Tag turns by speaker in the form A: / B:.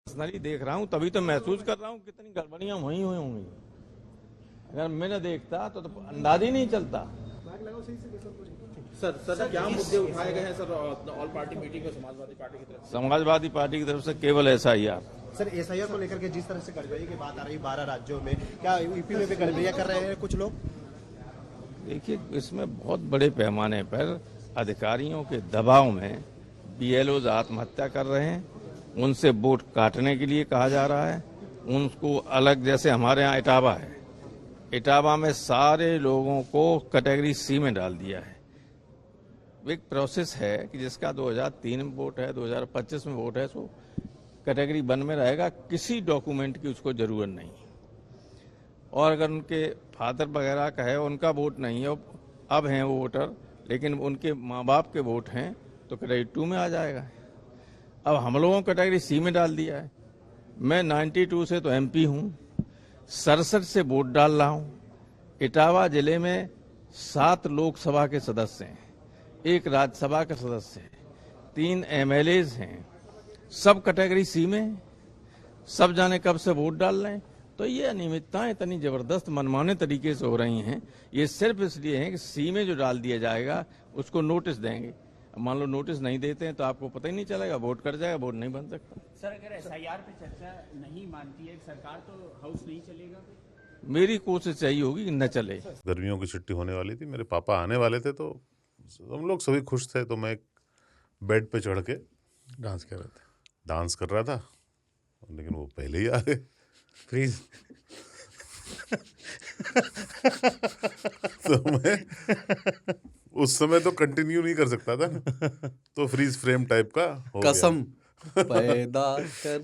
A: Personally देख रहा हूँ तभी तो महसूस कर रहा हूँ कितनी गड़बड़ियां हुई होंगी। अगर मैं न देखता तो अंदाज ही नहीं चलता।
B: सर क्या मुद्दे उठाए गए हैं सर ऑल पार्टी मीटिंग में समाजवादी पार्टी की तरफ से?
A: समाजवादी पार्टी की तरफ से केवल SIR।
C: सर एसआईआर को लेकर के जिस तरह से गड़बड़ी की बात आ रही है 12 राज्यों में, क्या यूपी में भी गड़बड़ियां कर रहे हैं कुछ लोग?
A: देखिए, इसमें बहुत बड़े पैमाने पर अधिकारियों के दबाव में BLOs आत्महत्या कर रहे हैं। उनसे वोट काटने के लिए कहा जा रहा है। उनको अलग, जैसे हमारे यहाँ इटावा है, इटावा में सारे लोगों को कैटेगरी C में डाल दिया है। एक प्रोसेस है कि जिसका 2003 में वोट है, 2025 में वोट है, सो कैटेगरी 1 में रहेगा। किसी डॉक्यूमेंट की उसको जरूरत नहीं। और अगर उनके फादर वगैरह का है, उनका वोट नहीं है, अब हैं वो वोटर, लेकिन उनके माँ बाप के वोट हैं तो कैटेगरी 2 में आ जाएगा। अब हम लोगों को कैटेगरी C में डाल दिया है। मैं 92 से तो MP हूँ, 67 से वोट डाल रहा हूँ। इटावा जिले में 7 लोकसभा के सदस्य हैं, 1 राज्यसभा का सदस्य है, 3 MLAs हैं, सब कैटेगरी C में, सब जाने कब से वोट डाल रहे हैं। तो ये अनियमितताएं इतनी जबरदस्त मनमाने तरीके से हो रही हैं। ये सिर्फ इसलिए है कि C में जो डाल दिया जाएगा उसको नोटिस देंगे। मान लो नोटिस नहीं देते हैं तो आपको पता ही नहीं चलेगा, वोट कर जाएगा, वोट नहीं बन सकता।
D: सर अगर SIR पे चर्चा नहीं मानती है सरकार तो हाउस नहीं चलेगा?
A: मेरी कोशिश यही होगी कि न चले।
E: गर्मियों की छुट्टी होने वाली थी, मेरे पापा आने वाले थे, तो हम लोग सभी खुश थे। तो मैं एक बेड पे चढ़ के डांस कर रहा था, लेकिन वो पहले ही आ गए।
F: फ्रीज।
E: तो मैं उस समय तो कंटिन्यू नहीं कर सकता था ना, तो फ्रीज फ्रेम टाइप का हो गया।
F: कसम पैदा कर